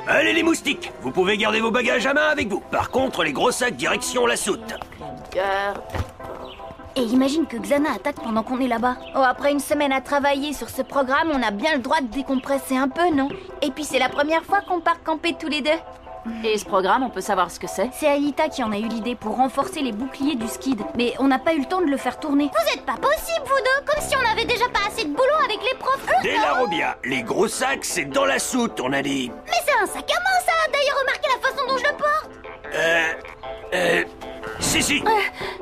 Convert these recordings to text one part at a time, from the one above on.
Allez les moustiques, vous pouvez garder vos bagages à main avec vous. Par contre, les gros sacs direction la soute. Et imagine que Xana attaque pendant qu'on est là-bas. Oh, après une semaine à travailler sur ce programme, on a bien le droit de décompresser un peu, non? Et puis c'est la première fois qu'on part camper tous les deux. Et ce programme, on peut savoir ce que c'est? C'est Aïta qui en a eu l'idée pour renforcer les boucliers du skid. Mais on n'a pas eu le temps de le faire tourner. Vous êtes pas possible, vous deux. Comme si on avait déjà pas assez de boulot avec les profs. Dès la Robia, les gros sacs, c'est dans la soute, on a dit. Mais c'est un sac à main, ça. D'ailleurs, remarquez la façon dont je le porte. Si.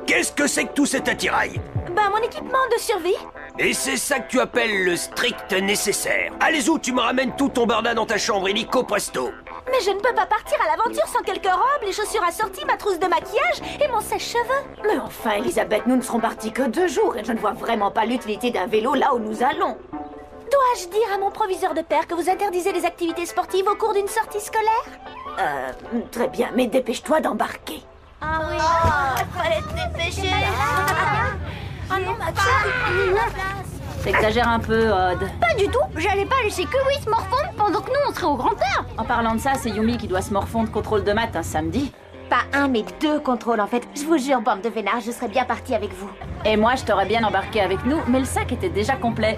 Qu'est-ce que c'est que tout cet attirail? Bah, mon équipement de survie. Et c'est ça que tu appelles le strict nécessaire. Allez où tu me ramènes tout ton barda dans ta chambre illico presto. Mais je ne peux pas partir à l'aventure sans quelques robes, les chaussures assorties, ma trousse de maquillage et mon sèche-cheveux. Mais enfin, Elisabeth, nous ne serons partis que 2 jours et je ne vois vraiment pas l'utilité d'un vélo là où nous allons. Dois-je dire à mon proviseur de père que vous interdisez les activités sportives au cours d'une sortie scolaire? Très bien, mais dépêche-toi d'embarquer. Ah oui. Fallait te dépêcher. Ah non, ma T'exagères un peu, Odd. Pas du tout. J'allais pas laisser Kiwi se morfondre pendant que nous, on serait au grand-père. En parlant de ça, c'est Yumi qui doit se morfondre contrôle de maths un samedi. Pas un, mais 2 contrôles en fait. Je vous jure, bande de vénards, je serais bien partie avec vous. Et moi, je t'aurais bien embarqué avec nous, mais le sac était déjà complet.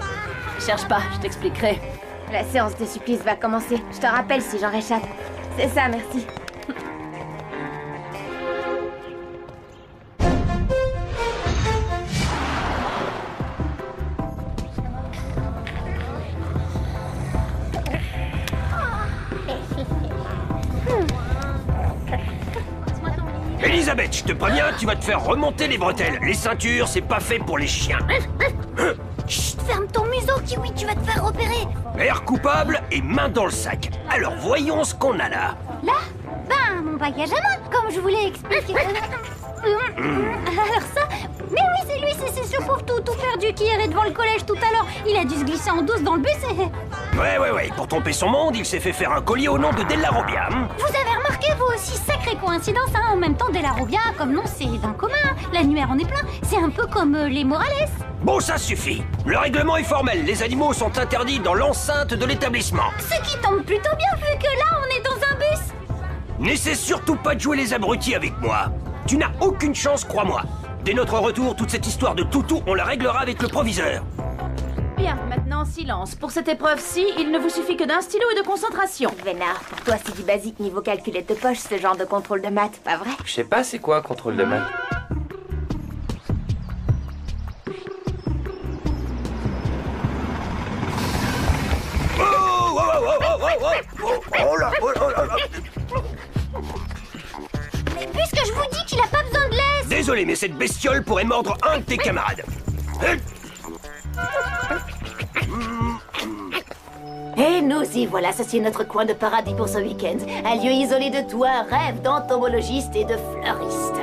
Cherche pas, je t'expliquerai. La séance de supplice va commencer. Je te rappelle si j'en réchappe. C'est ça, merci. Elisabeth, je te préviens, tu vas te faire remonter les bretelles. Les ceintures, c'est pas fait pour les chiens. Chut, ferme ton museau, Kiwi, tu vas te faire repérer. Air coupable et main dans le sac. Alors voyons ce qu'on a là. Là, ben, mon bagage à main, comme je vous l'ai expliqué. Alors ça, mais oui, c'est lui, c'est ce pauvre tout perdu qui errait devant le collège tout à l'heure. Il a dû se glisser en douce dans le bus et... Ouais, pour tromper son monde, il s'est fait faire un collier au nom de Della Robia. Vous avez remarqué, vous aussi, sacrée coïncidence, hein. En même temps, Della Robia, comme nom, c'est d'un commun. L'annuaire en est plein, c'est un peu comme les Morales. Bon, ça suffit. Le règlement est formel, les animaux sont interdits dans l'enceinte de l'établissement. Ce qui tombe plutôt bien, vu que là, on est dans un bus. N'essaie surtout pas de jouer les abrutis avec moi. Tu n'as aucune chance, crois-moi. Dès notre retour, toute cette histoire de toutou, on la réglera avec le proviseur. Bien, maintenant silence. Pour cette épreuve-ci, il ne vous suffit que d'un stylo et de concentration. Vénard, pour toi c'est du basique niveau calculette de poche, ce genre de contrôle de maths, pas vrai? Je sais pas c'est quoi contrôle de maths. Mais puisque je vous dis qu'il a pas besoin de laisse. Désolé, mais cette bestiole pourrait mordre un de tes camarades. Et nous y voilà, ceci est notre coin de paradis pour ce week-end. Un lieu isolé de tout, un rêve d'entomologiste et de fleuriste.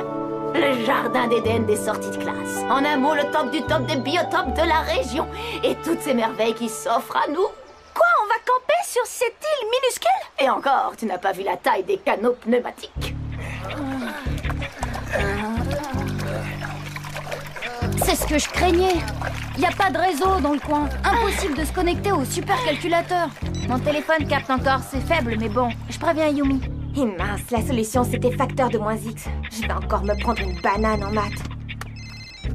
Le jardin d'Éden des sorties de classe. En un mot, le top du top des biotopes de la région. Et toutes ces merveilles qui s'offrent à nous. Quoi, on va camper sur cette île minuscule? Et encore, tu n'as pas vu la taille des canaux pneumatiques. C'est ce que je craignais. Y a pas de réseau dans le coin. Impossible de se connecter au supercalculateur. Mon téléphone capte encore, c'est faible, mais bon, je préviens Yumi. Et mince, la solution c'était facteur de moins X. Je vais encore me prendre une banane en maths.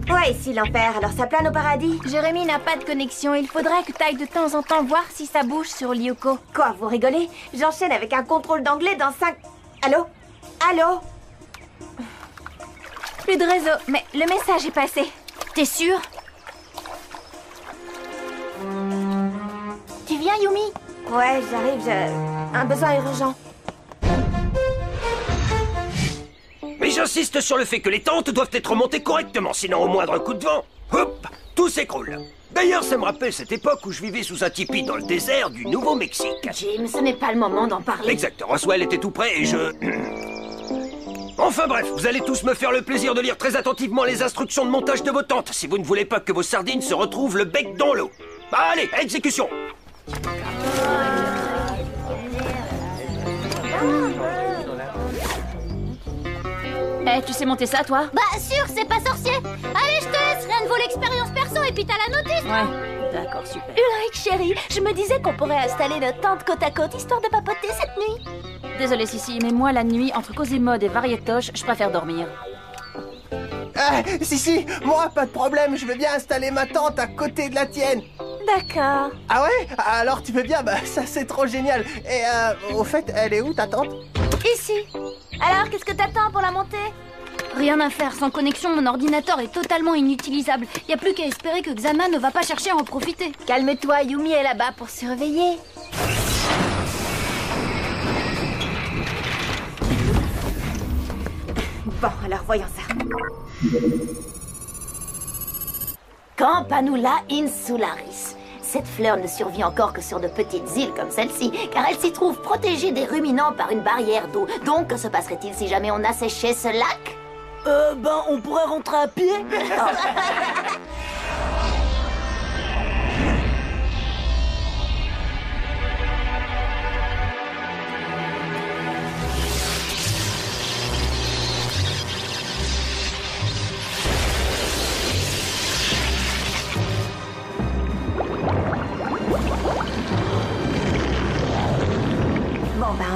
Ouais, ici l'enfer, alors ça plane au paradis? Jérémy n'a pas de connexion, il faudrait que t'ailles de temps en temps voir si ça bouge sur Lyoko. Quoi, vous rigolez? J'enchaîne avec un contrôle d'anglais dans 5... Allô? Allô? Plus de réseau, mais le message est passé. T'es sûr? Tu viens, Yumi? Ouais, j'arrive, j'ai un besoin urgent. Mais j'insiste sur le fait que les tentes doivent être montées correctement, sinon au moindre coup de vent, hop, tout s'écroule. D'ailleurs, ça me rappelle cette époque où je vivais sous un tipi dans le désert du Nouveau-Mexique. Jim, ce n'est pas le moment d'en parler. Exact, Roswell était tout près et je... Enfin bref, vous allez tous me faire le plaisir de lire très attentivement les instructions de montage de vos tentes, si vous ne voulez pas que vos sardines se retrouvent le bec dans l'eau. Allez, exécution! Eh, tu sais monter ça, toi? Bah sûr, c'est pas sorcier. Allez, je te laisse, rien ne vaut l'expérience perso et puis t'as la notice, non? Ouais, d'accord, super. Ulrich, chérie, je me disais qu'on pourrait installer notre tente côte à côte histoire de papoter cette nuit. Désolée, Sissi, mais moi, la nuit, entre Cozy Mode et Varietoche, je préfère dormir. Si, moi, pas de problème, je veux bien installer ma tente à côté de la tienne. D'accord. Ah ouais? Alors tu veux bien? Bah ça c'est trop génial. Et au fait, elle est où ta tente? Ici. Alors, qu'est-ce que t'attends pour la montée? Rien à faire, sans connexion, mon ordinateur est totalement inutilisable. Y a plus qu'à espérer que Xana ne va pas chercher à en profiter. Calme-toi, Yumi est là-bas pour surveiller. Bon, alors voyons ça. Campanula insularis. Cette fleur ne survit encore que sur de petites îles comme celle-ci, car elle s'y trouve protégée des ruminants par une barrière d'eau. Donc, que se passerait-il si jamais on asséchait ce lac? On pourrait rentrer à pied.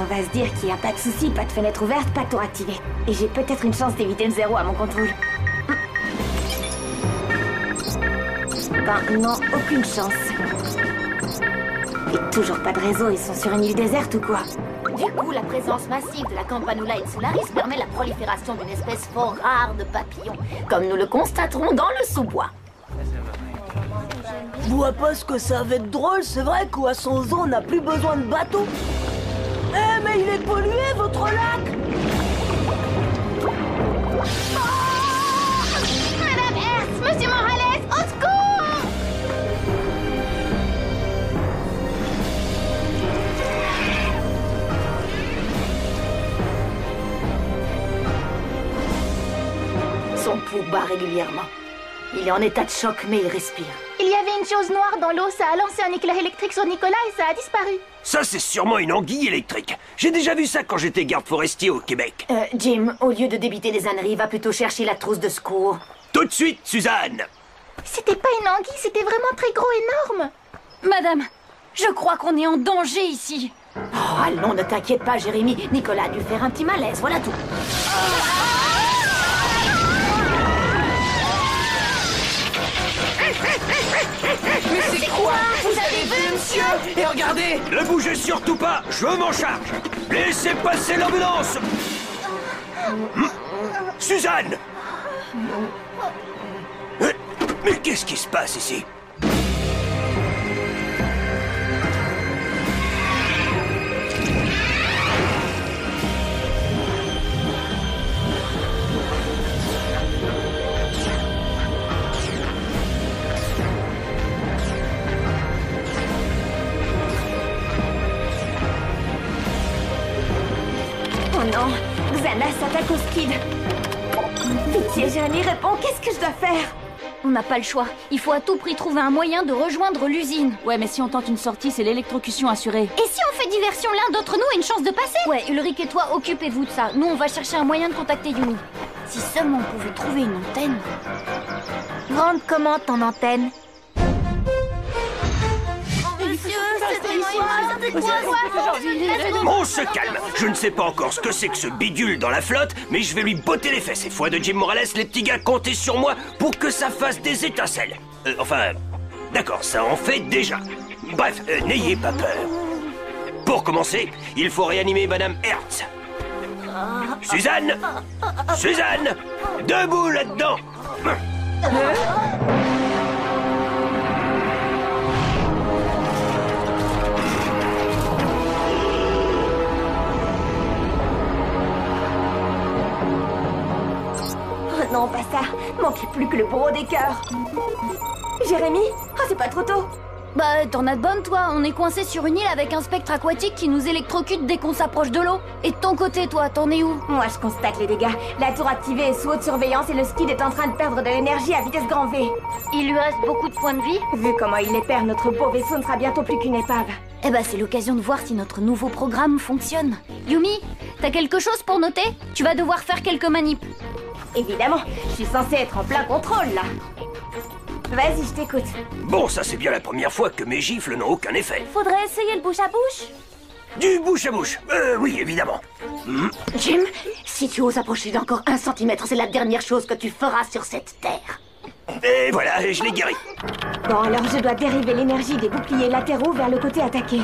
On va se dire qu'il n'y a pas de souci, pas de fenêtre ouverte, pas de tour activé. Et j'ai peut-être une chance d'éviter le zéro à mon contrôle. Ben non, aucune chance. Et toujours pas de réseau, ils sont sur une île déserte ou quoi? Du coup, la présence massive de la Campanula insularis permet la prolifération d'une espèce fort rare de papillons, comme nous le constaterons dans le sous-bois. Je vois pas ce que ça va être drôle, c'est vrai qu'à son zoo, on n'a plus besoin de bateau. Eh, mais il est pollué, votre lac! Madame Hertz, Monsieur Morales, au secours! Son pouls bat régulièrement. Il est en état de choc, mais il respire. Il y avait une chose noire dans l'eau, ça a lancé un éclair électrique sur Nicolas et ça a disparu. Ça, c'est sûrement une anguille électrique. J'ai déjà vu ça quand j'étais garde forestier au Québec. Jim, au lieu de débiter des âneries, va plutôt chercher la trousse de secours. Tout de suite, Suzanne! C'était pas une anguille, c'était vraiment très gros, énorme. Madame, je crois qu'on est en danger ici. Oh, allons, ne t'inquiète pas, Jérémy. Nicolas a dû faire un petit malaise, voilà tout. Mais c'est quoi? Vous avez vu, monsieur? Et regardez! Ne bougez surtout pas, je m'en charge! Laissez passer l'ambulance! Suzanne! Mais qu'est-ce qui se passe ici? Oh non, Xana s'attaque au skid. Pitié, Jérémy, réponds, qu'est-ce que je dois faire? On n'a pas le choix. Il faut à tout prix trouver un moyen de rejoindre l'usine. Ouais, mais si on tente une sortie, c'est l'électrocution assurée. Et si on fait diversion, l'un d'entre nous a une chance de passer? Ouais, Ulrich et toi, occupez-vous de ça. Nous, on va chercher un moyen de contacter Yumi. Si seulement on pouvait trouver une antenne. Grande comment ton antenne? On se calme. Je ne sais pas encore ce que c'est que ce bidule dans la flotte, mais je vais lui botter les fesses. Et foi de Jim Morales, les petits gars, comptez sur moi pour que ça fasse des étincelles. D'accord, ça en fait déjà. Bref, n'ayez pas peur. Pour commencer, il faut réanimer Madame Hertz. Suzanne! Suzanne! Debout là-dedans! Oh non, pas ça. Manquait plus que le bourreau des cœurs. Jérémy? Oh, c'est pas trop tôt. Bah, t'en as de bonnes, toi. On est coincé sur une île avec un spectre aquatique qui nous électrocute dès qu'on s'approche de l'eau. Et de ton côté, toi, t'en es où? Moi, je constate les dégâts. La tour activée est sous haute surveillance et le skid est en train de perdre de l'énergie à vitesse grand V. Il lui reste beaucoup de points de vie? Vu comment il les perd, notre beau vaisseau ne sera bientôt plus qu'une épave. Eh bah, c'est l'occasion de voir si notre nouveau programme fonctionne. Yumi, t'as quelque chose pour noter? Tu vas devoir faire quelques manips. Évidemment, je suis censée être en plein contrôle, là. Vas-y, je t'écoute. Bon, ça c'est bien la première fois que mes gifles n'ont aucun effet. Faudrait essayer le bouche à bouche. Du bouche à bouche. Oui, évidemment. Jim, si tu oses approcher d'encore 1 centimètre, c'est la dernière chose que tu feras sur cette terre. Et voilà, je l'ai guéri. Bon, alors je dois dériver l'énergie des boucliers latéraux vers le côté attaqué.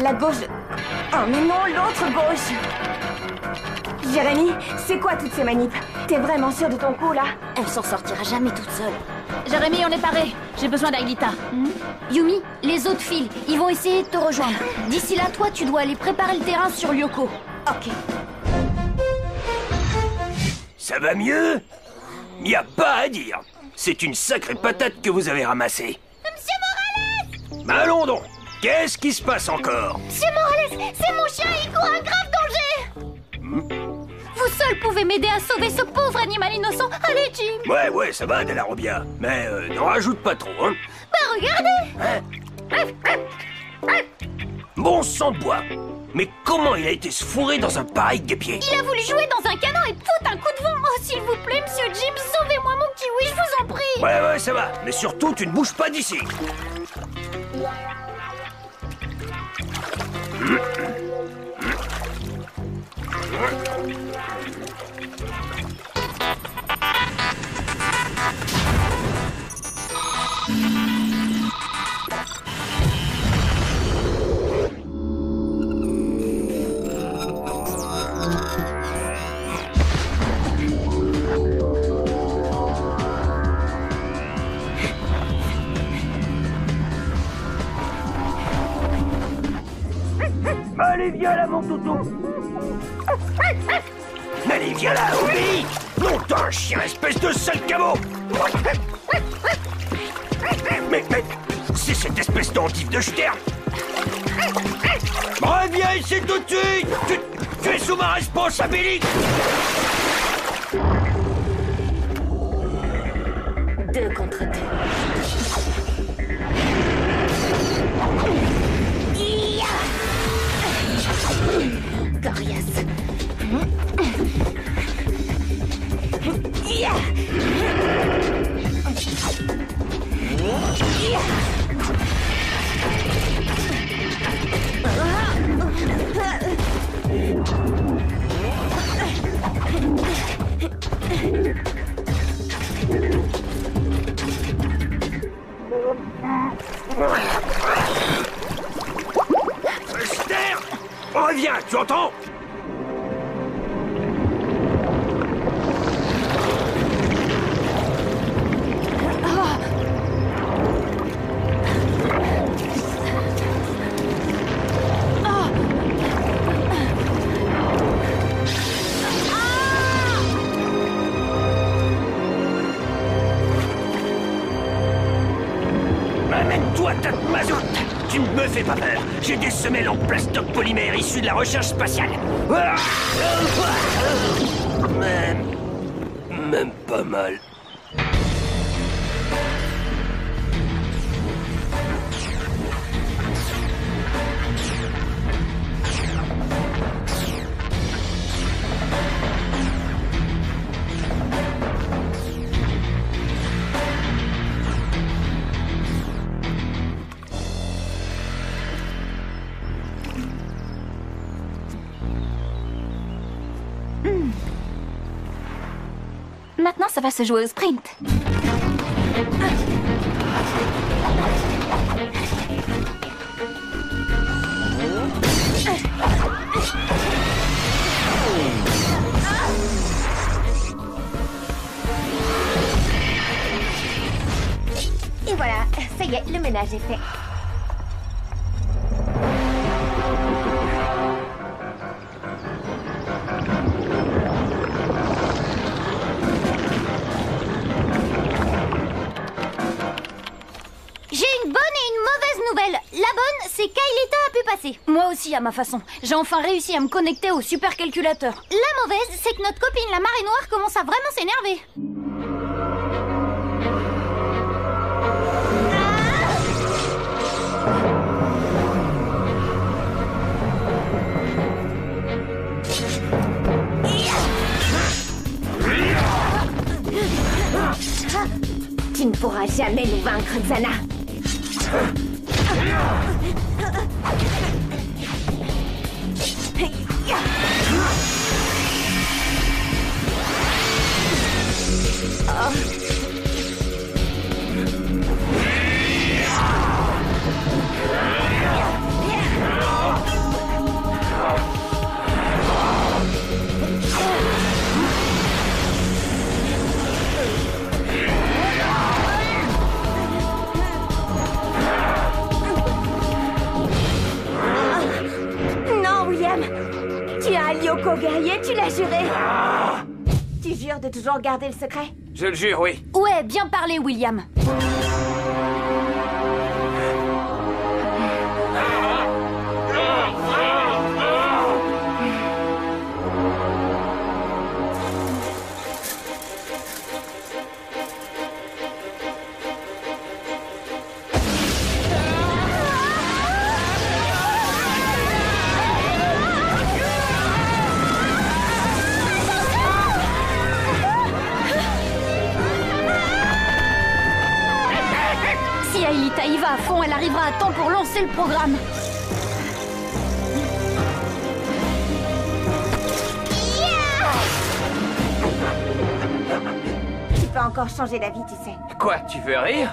La gauche... Oh, mais non, l'autre gauche. Jérémy, c'est quoi toutes ces manips? T'es vraiment sûr de ton coup, là? Elle s'en sortira jamais toute seule. Jérémy, on est paré. J'ai besoin d'Aelita. Yumi, les autres filles, ils vont essayer de te rejoindre. D'ici là, toi, tu dois aller préparer le terrain sur Lyoko. Ok. Ça va mieux? Y a pas à dire. C'est une sacrée patate que vous avez ramassée. Monsieur Morales! Bah allons donc. Qu'est-ce qui se passe encore? Monsieur Morales, c'est mon chien, il court un grave danger! Vous seul pouvez m'aider à sauver ce pauvre animal innocent. Allez, Jim! Ouais, ça va, De La Robia. Mais n'en rajoute pas trop, hein. Bah, regardez! Bon sang de bois. Mais comment il a été se fourrer dans un pareil guêpier? Il a voulu jouer dans un canon et foutre un coup de vent. Oh, s'il vous plaît, monsieur Jim, sauvez-moi mon kiwi, je vous en prie! Ouais, ça va. Mais surtout, tu ne bouges pas d'ici. Allez, viens là, mon toutou. Allez, viens là, obéis. Non, t'es un chien, espèce de sale cabot. Mais, c'est cette espèce d'endive de Stern. Reviens ici tout de suite. Tu es sous ma responsabilité. 2 contre 2. Coriace. Stern, reviens, tu entends? Amène-toi, tas de mazout! Tu ne me fais pas peur! J'ai des semelles en plastoc polymère issues de la recherche spatiale! Même pas mal. Maintenant, ça va se jouer au sprint. Et voilà, ça y est, le ménage est fait. J'ai une bonne et une mauvaise nouvelle. La bonne, c'est qu'Aelita a pu passer. Moi aussi, à ma façon. J'ai enfin réussi à me connecter au supercalculateur. La mauvaise, c'est que notre copine la marée noire commence à vraiment s'énerver. Tu ne pourras jamais nous vaincre, Xana. Non, William. Tu as un Lyoko guerrier, tu l'as juré. Tu jures de toujours garder le secret? Je le jure, oui. Ouais, bien parlé, William. Si Aelita y va à fond, elle arrivera à temps pour lancer le programme. Tu peux encore changer d'avis, tu sais. Quoi, tu veux rire?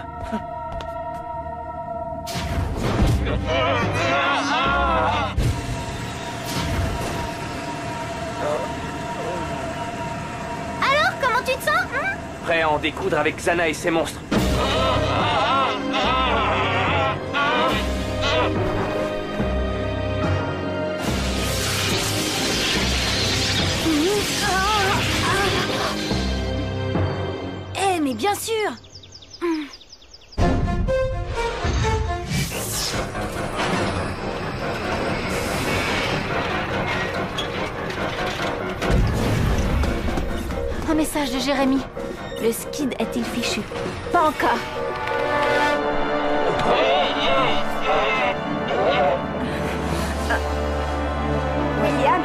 Alors, comment tu te sens Prêt à en découdre avec Xana et ses monstres. Eh, mais bien sûr. Un message de Jérémy. Le skid est-il fichu? Pas encore. William?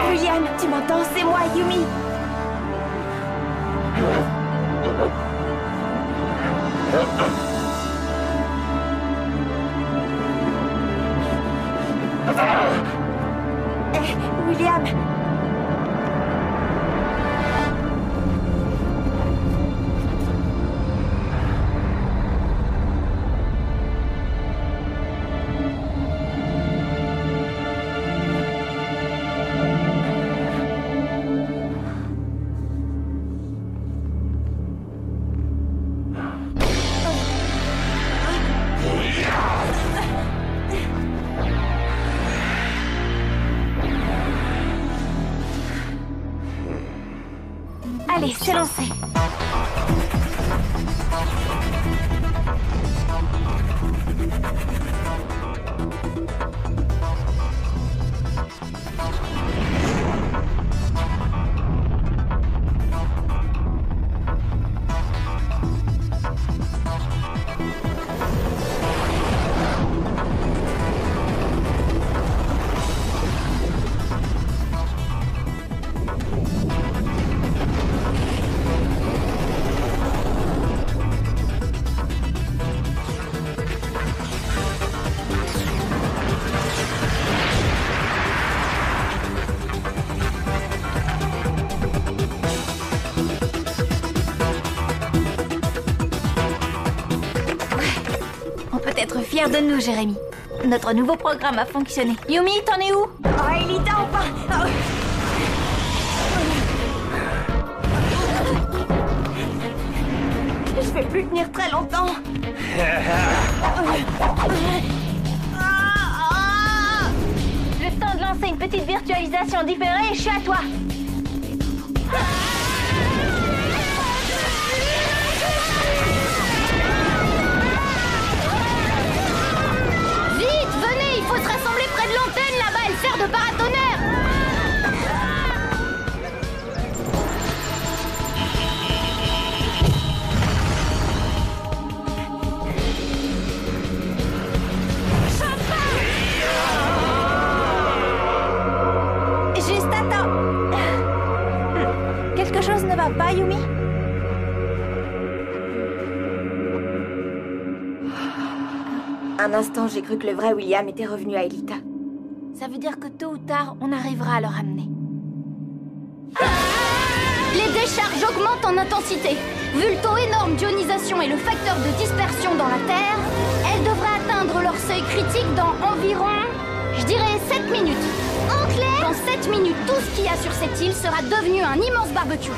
William, tu m'entends? C'est moi, Yumi. William? Allez, c'est lancé. Être fier de nous, Jérémy. Notre nouveau programme a fonctionné. Yumi, t'en es où? Oh, Aelita, enfin! Oh. Je vais plus tenir très longtemps. Le temps de lancer une petite virtualisation différée, je suis à toi. Il faut se rassembler près de l'antenne là-bas et le faire de paratonnerre. Juste attends. Un instant, j'ai cru que le vrai William était revenu à Elita. Ça veut dire que tôt ou tard, on arrivera à le ramener. Les décharges augmentent en intensité. Vu le taux énorme d'ionisation et le facteur de dispersion dans la Terre, elles devraient atteindre leur seuil critique dans environ, je dirais 7 minutes. En clair, dans 7 minutes, tout ce qu'il y a sur cette île sera devenu un immense barbecue.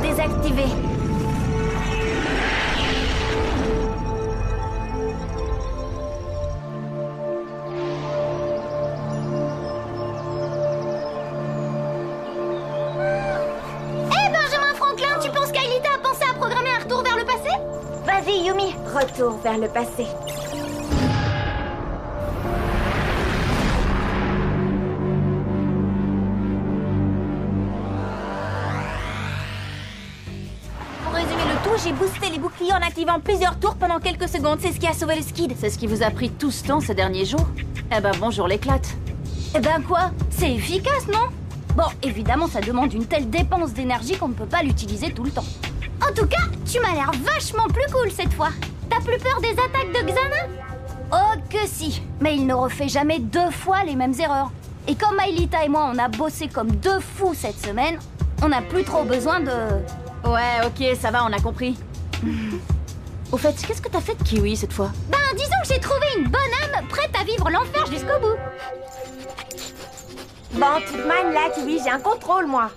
Désactivé. Benjamin Franklin, tu penses qu'Aelita a pensé à programmer un retour vers le passé? Vas-y, Yumi, retour vers le passé. J'ai boosté les boucliers en activant plusieurs tours pendant quelques secondes. C'est ce qui a sauvé le skid. C'est ce qui vous a pris tout ce temps ces derniers jours? Eh ben bonjour l'éclate. Eh ben quoi? C'est efficace, non? Bon, évidemment, ça demande une telle dépense d'énergie qu'on ne peut pas l'utiliser tout le temps. En tout cas, tu m'as l'air vachement plus cool cette fois. T'as plus peur des attaques de Xana? Oh que si. Mais il ne refait jamais 2 fois les mêmes erreurs. Et comme Aelita et moi, on a bossé comme 2 fous cette semaine, on n'a plus trop besoin de... Ouais, ok, ça va, on a compris. Au fait, qu'est-ce que t'as fait de Kiwi cette fois? Ben, disons que j'ai trouvé une bonne âme prête à vivre l'enfer jusqu'au bout. Bon, toute man là, Kiwi, j'ai un contrôle, moi.